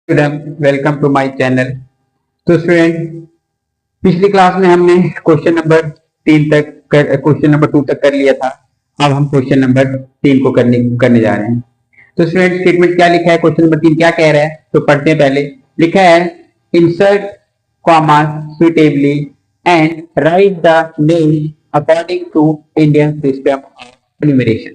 Welcome to my channel. तो student, पिछली class में हमने क्वेश्चन नंबर 2 तक कर लिया था। अब हम क्वेश्चन नंबर 3 को करने जा रहे हैं। तो स्टूडेंट, स्टेटमेंट क्या लिखा है, क्वेश्चन नंबर 3 क्या कह रहा है, तो पढ़ते हैं। पहले लिखा है insert comma suitably and write the name according to Indian system of enumeration.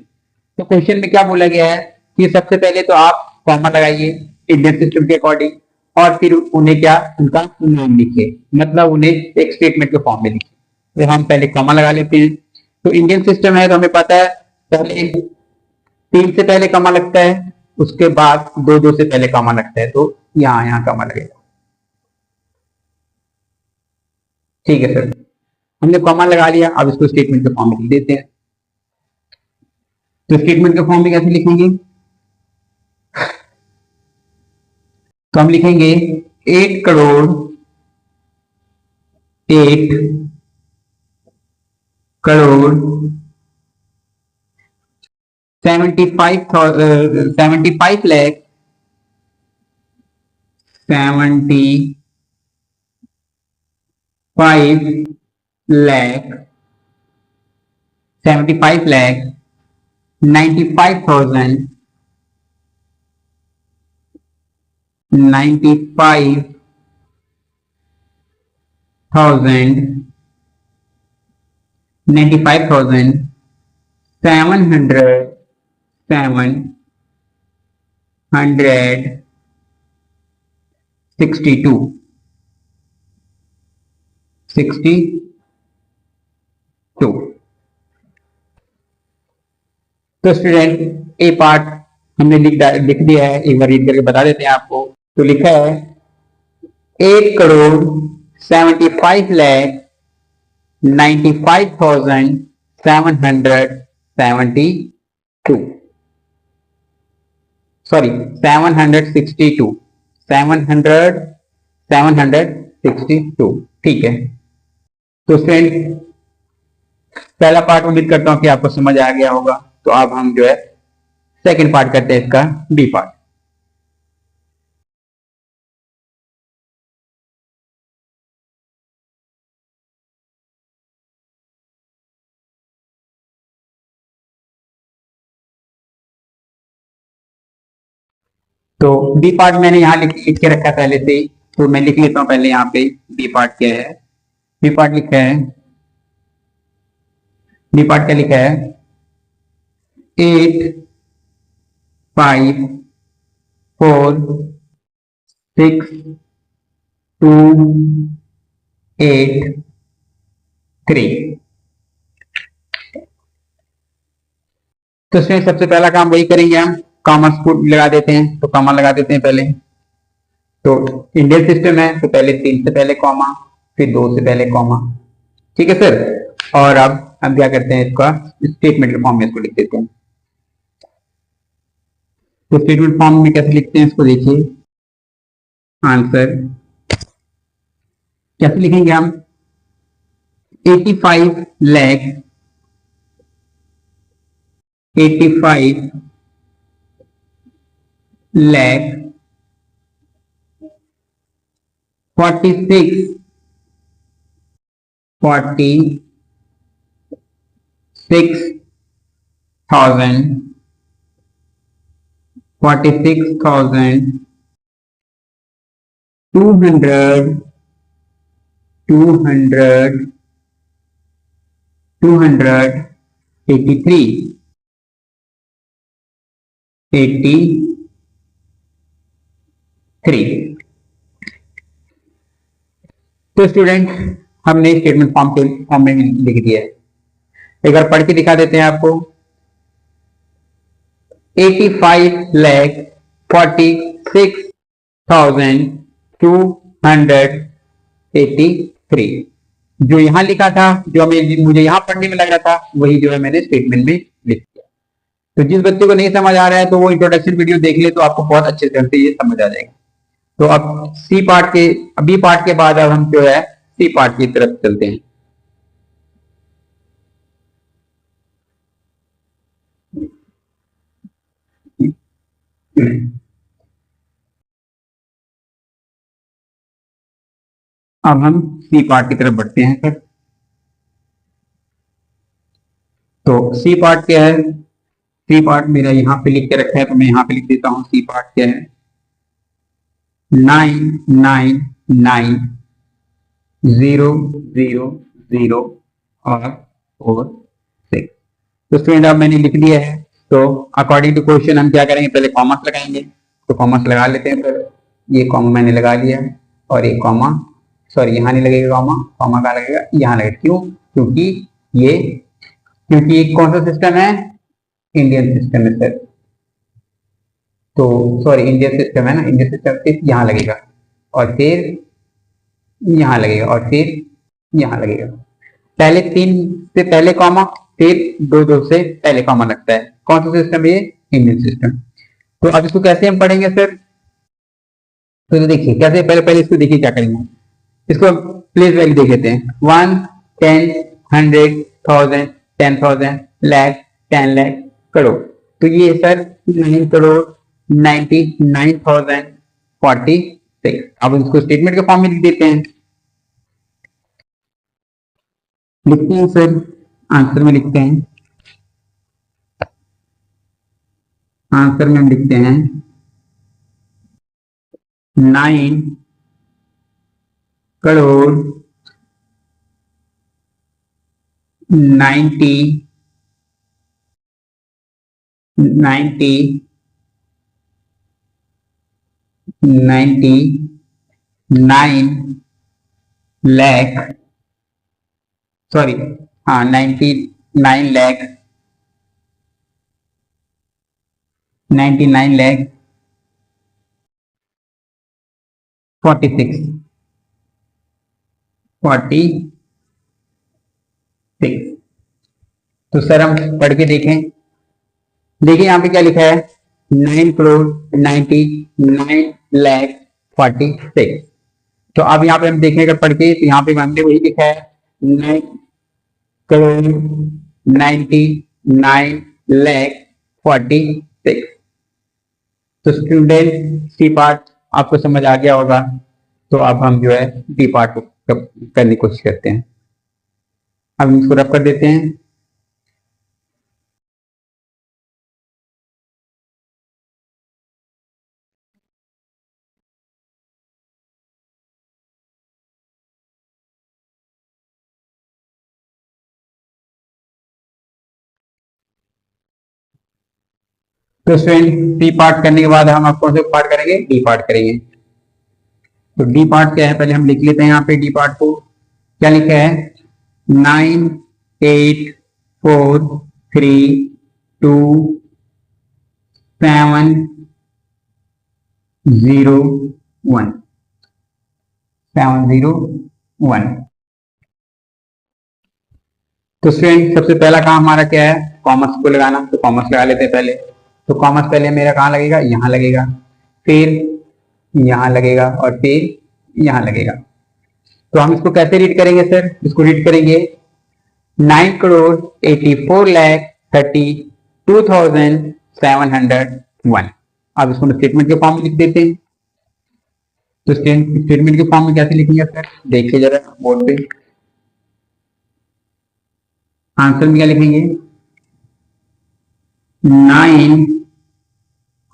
तो क्वेश्चन में क्या बोला गया है कि सबसे पहले तो आप कॉमा लगाइए इंडियन सिस्टम के अकॉर्डिंग, और फिर उन्हें क्या, उनका नाम लिखिए, मतलब उन्हें एक स्टेटमेंट के फॉर्म में लिखिए। तो हम पहले कॉमा लगा लेते हैं। तो इंडियन सिस्टम है तो हमें पता है पहले 3 से पहले कॉमा लगता है, उसके बाद 2 से पहले कॉमा लगता है, तो यहाँ यहाँ कॉमा लगेगा। ठीक है सर, हमने कॉमा लगा लिया। अब इसको स्टेटमेंट के फॉर्म में लिख देते हैं। तो स्टेटमेंट के फॉर्म में कैसे लिखेंगे, तो हम लिखेंगे 8 करोड़ 75 लाख 755,762 तो स्टूडेंट, ए पार्ट हमने लिख दिया है, एक बार रीड करके बता देते हैं आपको। तो लिखा है 8 करोड़ 75 लाख 95,772, सॉरी 762, 762। ठीक है। तो फ्रेंड, पहला पार्ट उम्मीद करता हूं कि आपको समझ आ गया होगा। तो अब हम जो है सेकंड पार्ट करते हैं, इसका बी पार्ट। तो बी पार्ट मैंने यहाँ लिख के रखा है पहले से ही, तो मैं लिख लेता हूँ पहले यहाँ पे बी पार्ट क्या है। बी पार्ट लिखा है, बी पार्ट क्या लिखा है, 8 5 4 6 2 8 3। तो इसमें सबसे पहला काम वही करेंगे, हम कॉमर्स को लगा देते हैं। तो कॉमा लगा देते हैं पहले। तो इंडियन सिस्टम है तो पहले 3 से पहले कॉमा, फिर 2 से पहले कॉमा। ठीक है सर। और अब हम क्या करते हैं, इसका स्टेटमेंट के फॉर्म में इसको लिख देते हैं। तो स्टेटमेंट फॉर्म में कैसे लिखते हैं इसको देखिए। आंसर कैसे लिखेंगे हम, 85 लाख 283। तो स्टूडेंट, हमने स्टेटमेंट फॉर्म में लिख दिया है। एक बार पढ़ के दिखा देते हैं आपको। 85,46,283। जो यहां लिखा था, जो मुझे यहां पढ़ने में लग रहा था, वही जो है मैंने स्टेटमेंट में लिख दिया। तो जिस बच्चे को नहीं समझ आ रहा है तो वो इंट्रोडक्शन वीडियो देख ले, तो आपको बहुत अच्छे से ये समझ आ जाएगा। तो अब सी पार्ट के, बी पार्ट के बाद अब हम जो है सी पार्ट की तरफ चलते हैं। अब हम सी पार्ट की तरफ बढ़ते हैं सर। तो सी पार्ट क्या है? सी पार्ट मेरा यहाँ पे लिख के रखा है, तो मैं यहाँ पे लिख देता हूँ सी पार्ट क्या है, 999 0 0 0 और 4 6। तो स्टूडेंट अब मैंने लिख दिया है। तो अकॉर्डिंग टू क्वेश्चन हम क्या करेंगे, पहले कॉमर्स लगाएंगे। तो कॉमर्स लगा लेते हैं सर। ये कॉमा मैंने लगा लिया और एक कॉमा, सॉरी यहाँ नहीं लगेगा कॉमा, कॉमा कहाँ लगेगा, यहाँ लगेगा। क्यों? क्योंकि ये कौन सा सिस्टम है? इंडियन सिस्टम है सर। तो सॉरी इंडियन सिस्टम है ना, इंडियन सिस्टम से यहाँ लगेगा और फिर यहाँ लगेगा और फिर यहाँ लगेगा। पहले 3 से पहले कॉमा, फिर 2 से पहले कॉमा लगता है। कौन सा सिस्टम है ये? Indian system. तो अब इसको कैसे हम पढ़ेंगे सर? तो देखिए कैसे, पहले इसको देखिए क्या करेंगे। इसको प्लेस वैल्यू देख लेते हैं। 1, 10, 100, 1000, 10,000, लाख, 10 लाख, करोड़। तो ये सर 9,99,046। अब इसको स्टेटमेंट के फॉर्म में लिख देते हैं। लिखते हैं सर, आंसर में लिखते हैं। आंसर में हम लिखते हैं 9 करोड़ 90 99 लाख, सॉरी हाँ 99 लाख 99 लाख 46। तो सर हम पढ़ के देखें। देखिए यहाँ पे क्या लिखा है, 9 करोड़ 99 लाख 46। तो अब यहाँ पे हम देखें अगर पढ़ के, तो यहाँ पे हमने वही लिखा है 9 करोड़ 99 लाख 46। तो स्टूडेंट सी पार्ट आपको समझ आ गया होगा। तो अब हम जो है डी पार्ट को करने की कोशिश करते हैं। अब इसको रब कर देते हैं। तो स्टूडेंट डी पार्ट करने के बाद हम अब कौन से पार्ट करेंगे? डी पार्ट करेंगे। तो डी पार्ट क्या है, पहले हम लिख लेते हैं यहाँ पे डी पार्ट को। क्या लिखा है? 9, 8, 4, 3, 2, 7, 0, 1, 7, 0, 1। तो स्टूडेंट सबसे पहला काम हमारा क्या है? कॉमर्स को लगाना। तो कॉमर्स लगा लेते हैं पहले। तो कॉमर्स पहले मेरा कहाँ लगेगा? यहाँ लगेगा, फिर यहाँ लगेगा और फिर यहाँ लगेगा। तो हम इसको कैसे रीड करेंगे सर? इसको रीड करेंगे 9 करोड़ 84 लाख 32,701। अब इसको स्टेटमेंट के फॉर्म में लिख देते हैं। तो स्टेटमेंट के फॉर्म में कैसे लिखेंगे सर? देखिए जरा बोर्ड पे। आंसर में क्या लिखेंगे? 9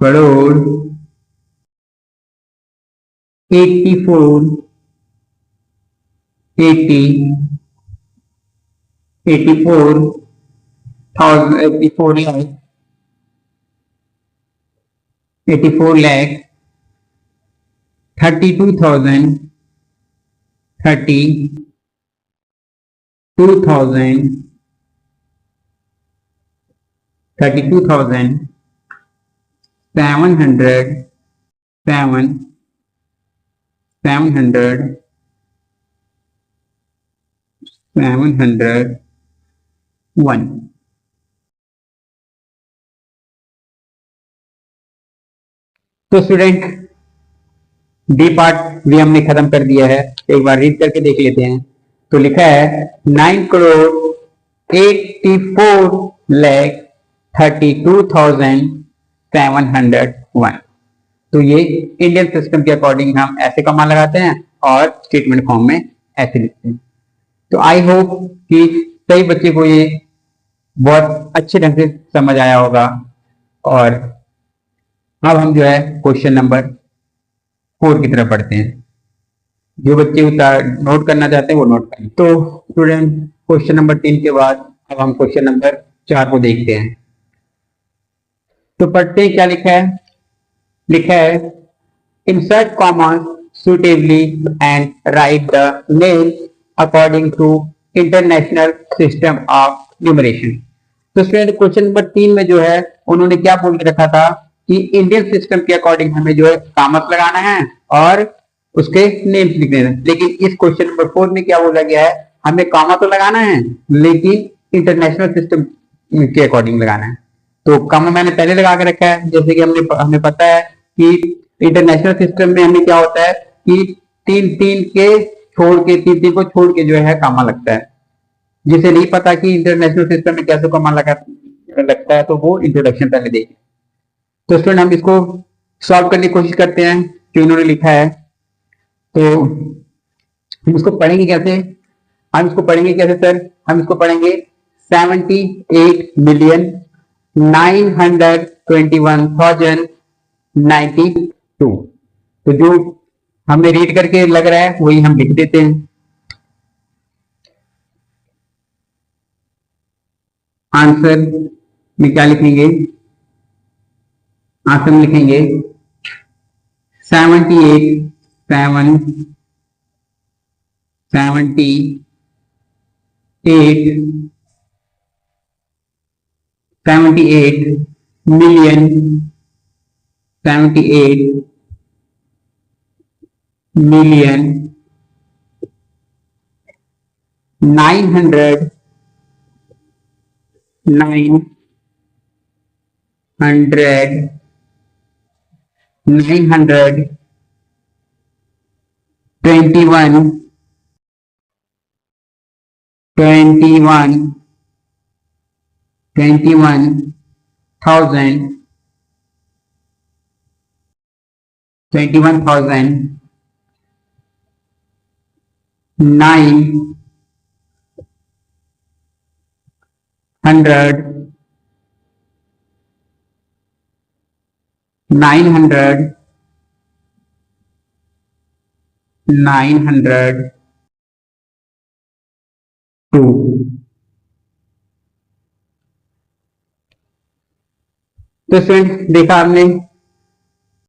करोड़ 84 लाख 701। तो स्टूडेंट डी पार्ट भी हमने खत्म कर दिया है। एक बार रीड करके देख लेते हैं। तो लिखा है 9 करोड़ 84 लाख 32,701। तो ये इंडियन सिस्टम के अकॉर्डिंग हम ऐसे का मान लगाते हैं और स्टेटमेंट फॉर्म में ऐसे लिखते हैं। तो आई होप कि सभी बच्चे को ये बहुत अच्छे ढंग से समझ आया होगा। और अब हम जो है क्वेश्चन नंबर 4 की तरफ बढ़ते हैं। जो बच्चे नोट करना चाहते हैं वो नोट करें। तो स्टूडेंट, क्वेश्चन नंबर 3 के बाद अब हम क्वेश्चन नंबर 4 को देखते हैं। तो पढ़ते हैं क्या लिखा है। लिखा है, insert commas suitably and write the name according to international system of numeration। तो स्टूडेंट क्वेश्चन नंबर 3 में जो है उन्होंने क्या बोल के रखा था कि इंडियन सिस्टम के अकॉर्डिंग हमें जो है कामस लगाना है और उसके नेम्स लिखने हैं। लेकिन इस क्वेश्चन नंबर 4 में क्या बोला गया है, हमें कामा तो लगाना है लेकिन इंटरनेशनल सिस्टम के अकॉर्डिंग लगाना है। तो कामा मैंने पहले लगा के रखा है, जैसे कि हमें पता है कि इंटरनेशनल सिस्टम में हमें क्या होता है कि तीन तीन को छोड़ के जो है कामा लगता है। जिसे नहीं पता कि इंटरनेशनल सिस्टम में कैसे कामा लगता है तो वो इंट्रोडक्शन पहले देखें। तो स्टूडेंट हम इसको सॉल्व करने की कोशिश करते हैं जो इन्होंने लिखा है। तो हम इसको पढ़ेंगे कैसे? सर? हम इसको पढ़ेंगे 78,921,092। तो जो हमें रीड करके लग रहा है वही हम लिख देते हैं। आंसर में क्या लिखेंगे? आंसर में लिखेंगे 78 million 900 902। तो स्टूडेंट देखा हमने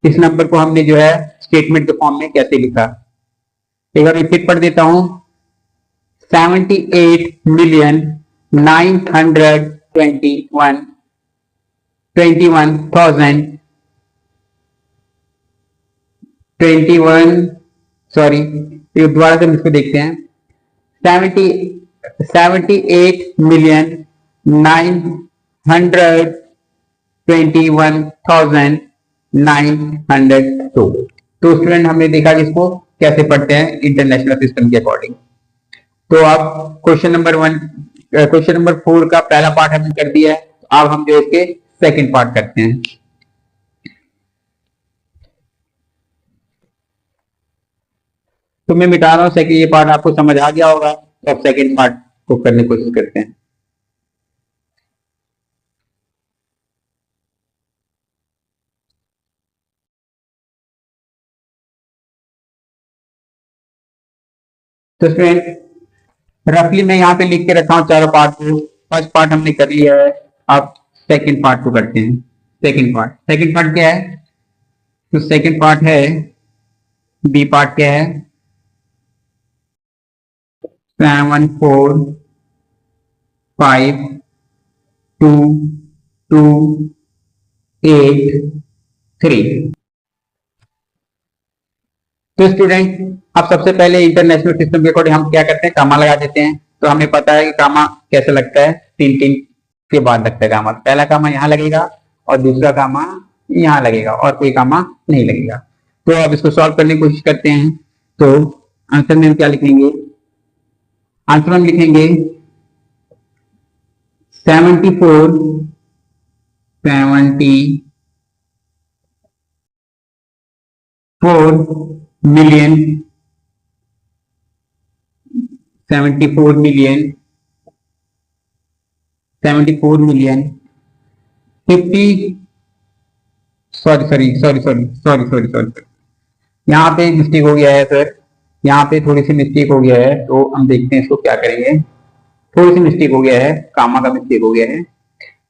इस नंबर को हमने जो है स्टेटमेंट के फॉर्म में कैसे लिखा। एक बार रिपीट पढ़ देता हूं, 78,921,021 सॉरी, दोबारा से हम इसको देखते हैं। 78,921,902। तो स्टूडेंट हमने देखा कि इसको कैसे पढ़ते हैं इंटरनेशनल सिस्टम के अकॉर्डिंग। तो अब क्वेश्चन नंबर 4 का पहला पार्ट हमने कर दिया है। अब हम जो इसके सेकंड पार्ट करते हैं। तो मैं मिटा रहा हूं सेकंड, ये पार्ट आपको समझ आ गया होगा। तो अब सेकंड पार्ट को करने की कोशिश करते हैं। तो स्टूडेंट रफली मैं यहाँ पे लिख के रखा हूँ चारों पार्ट को। फर्स्ट पार्ट हमने कर लिया है, अब सेकंड पार्ट को करते हैं। सेकंड पार्ट क्या है? तो सेकंड पार्ट है, बी पार्ट क्या है? 7452283। तो स्टूडेंट अब सबसे पहले इंटरनेशनल सिस्टम के अकॉर्डिंग हम क्या करते हैं, कामा लगा देते हैं। तो हमें पता है कि कामा कैसे लगता है, तीन के बाद लगता है कामा। पहला कामा यहाँ लगेगा और दूसरा कामा यहाँ लगेगा और कोई कामा नहीं लगेगा। तो अब इसको सॉल्व करने की कोशिश करते हैं। तो आंसर में हम क्या लिखेंगे? आंसर हम लिखेंगे 74 million 74 मिलियन 50, सॉरी, यहाँ पे मिस्टेक हो गया है सर, यहाँ पे थोड़ी सी मिस्टेक हो गया है, तो हम देखते हैं इसको क्या करेंगे। थोड़ी सी मिस्टेक हो गया है, कामा का मिस्टेक हो गया है।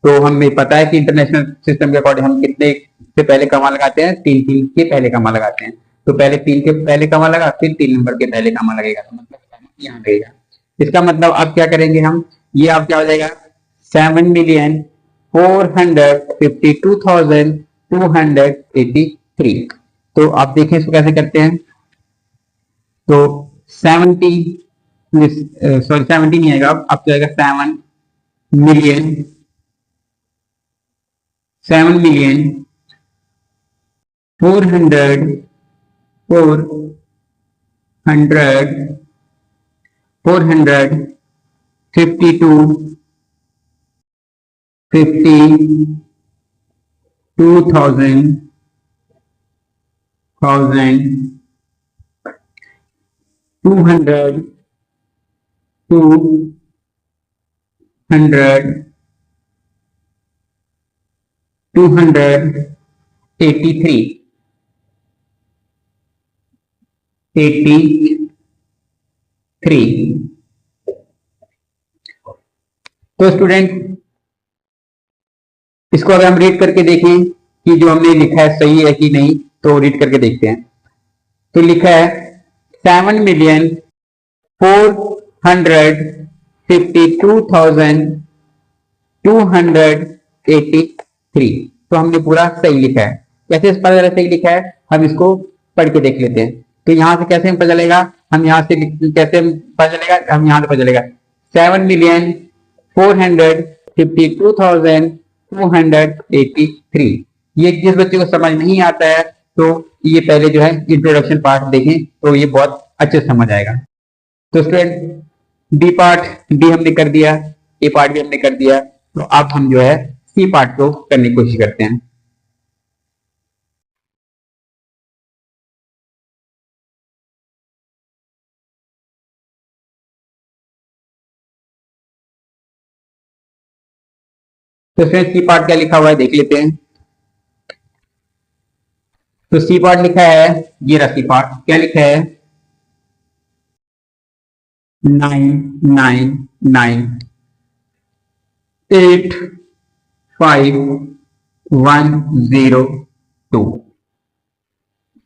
तो हमें पता है कि इंटरनेशनल सिस्टम के अकॉर्डिंग हम कितने से पहले कमा लगाते हैं, 3 के पहले कमा लगाते हैं। तो पहले 3 के पहले कमा लगा, फिर 3 नंबर के पहले कमा लगेगा, तो मतलब यहाँ लगेगा। इसका मतलब अब क्या करेंगे हम, ये अब क्या हो जाएगा, 7,452,283। तो आप देखें इसको कैसे करते हैं। तो 70, सॉरी 70 नहीं आएगा, अब क्या आएगा, 283। तो स्टूडेंट इसको अगर हम रीड करके देखें कि जो हमने लिखा है सही है कि नहीं, तो रीड करके देखते हैं। तो लिखा है 7,452,283। तो हमने पूरा सही लिखा है। कैसे पता सही लिखा है, हम इसको पढ़ के देख लेते हैं। तो यहां से कैसे पता चलेगा, हम यहां से कैसे पता चलेगा, हम यहां से पता चलेगा 7,452,283। ये जिस बच्चे को समझ नहीं आता है, तो ये पहले जो है इंट्रोडक्शन पार्ट देखें, तो ये बहुत अच्छे समझ आएगा। तो स्टूडेंट बी पार्ट डी हमने कर दिया, ए पार्ट भी हमने कर दिया। तो अब हम जो है सी पार्ट को करने की कोशिश करते हैं। तो स्टूडेंट सी पार्ट क्या लिखा हुआ है देख लेते हैं। तो सी पार्ट लिखा है, ये रहा सी पार्ट, क्या लिखा है, 999,85102।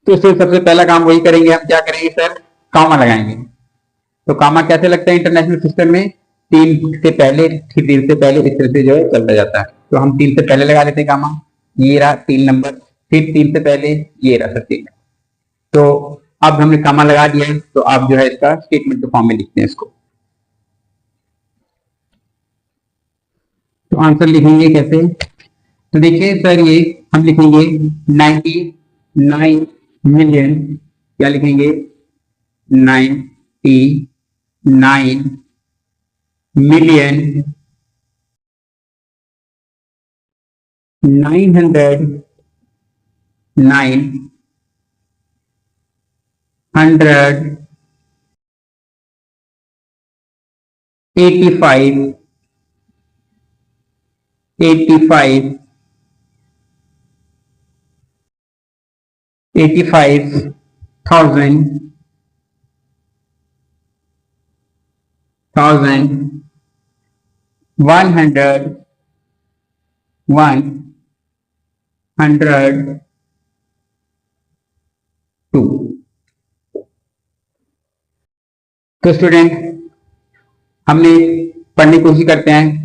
तो इससे सबसे पहला काम वही करेंगे, हम क्या करेंगे सर, कामा लगाएंगे। तो कामा कैसे लगता है इंटरनेशनल सिस्टम में, 3 से पहले इस तरह से जो है चलता जाता है। तो हम 3 से पहले लगा लेते हैं कामा, ये रहा 3 नंबर, फिर 3 से पहले ये रहा सर 3। तो अब हमने कामा लगा दिया है, तो आप जो है इसका स्टेटमेंट के फॉर्म में लिखते हैं इसको। तो आंसर लिखेंगे कैसे, तो देखिए सर, ये हम लिखेंगे 99 मिलियन, क्या लिखेंगे, 99 मिलियन 85,102। तो स्टूडेंट हमने पढ़ने की कोशिश करते हैं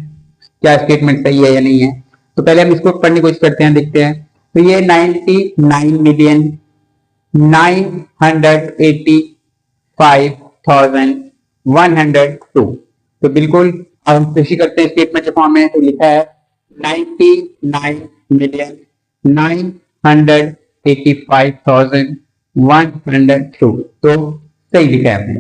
क्या स्टेटमेंट सही है या नहीं है। तो पहले हम इसको पढ़ने की कोशिश करते हैं, देखते हैं। तो ये 99,985,102। तो बिल्कुल अब हम कोशिश करते हैं स्टेटमेंट के फॉर्म में। तो लिखा है 99,985,102। तो सही लिखा है हमने।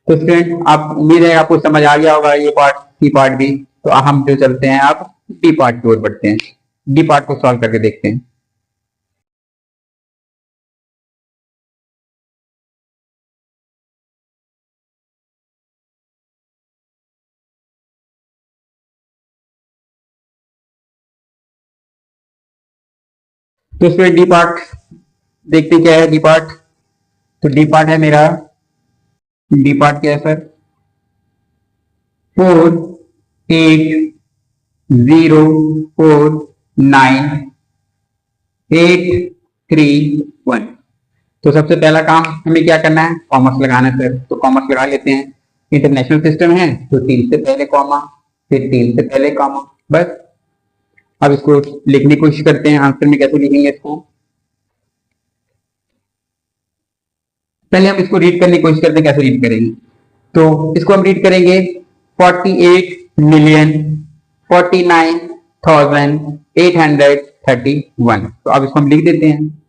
तो स्टूडेंट आप, उम्मीद है आपको समझ आ गया होगा ये पार्ट, सी पार्ट भी। तो हम जो चलते हैं, आप डी पार्ट की ओर बढ़ते हैं, डी पार्ट को सॉल्व करके देखते हैं। तो स्टूडेंट डी पार्ट देखते क्या है डी पार्ट। तो डी पार्ट है मेरा, डी पार्ट क्या है सर, 48049,831। तो सबसे पहला काम हमें क्या करना है, कॉमर्स लगाना है सर। तो कॉमर्स लगा लेते हैं, इंटरनेशनल सिस्टम है तो 3 से पहले कॉमा, फिर 3 से पहले कॉमा, बस। अब इसको लिखने की कोशिश करते हैं, आंसर में कैसे लिखेंगे इसको। पहले हम इसको रीड करने की कोशिश करते हैं, कैसे रीड करेंगे। तो इसको हम रीड करेंगे 48,49,831। तो अब इसको हम लिख देते हैं,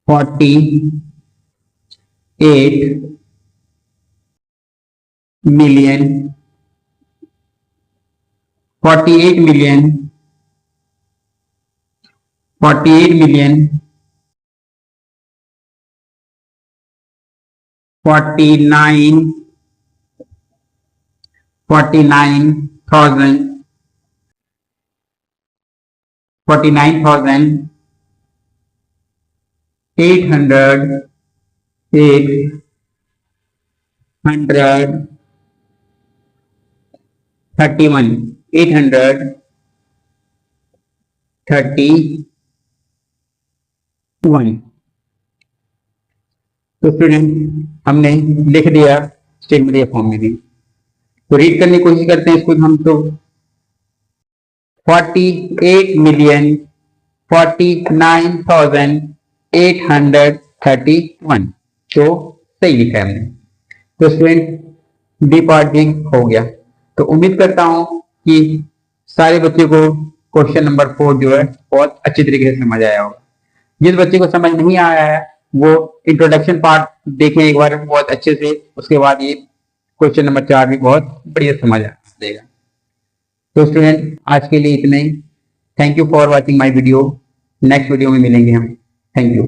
831। तो स्टूडेंट हमने लिख दिया स्टेटमेंट फॉर्म में भी। तो रीड करने की कोशिश करते हैं इसको हम। तो 48,49,831, तो सही लिखा है हमने। तो स्टूडेंट डी पार्ट भी हो गया। तो उम्मीद करता हूं कि सारे बच्चों को क्वेश्चन नंबर 4 जो है बहुत अच्छी तरीके से समझ आया होगा। जिस बच्चे को समझ नहीं आया है वो इंट्रोडक्शन पार्ट देखें एक बार बहुत अच्छे से, उसके बाद ये क्वेश्चन नंबर 4 भी बहुत बढ़िया समझ आ जाएगा। तो स्टूडेंट आज के लिए इतना ही। Thank you for watching my video. Next video में मिलेंगे हम। Thank you.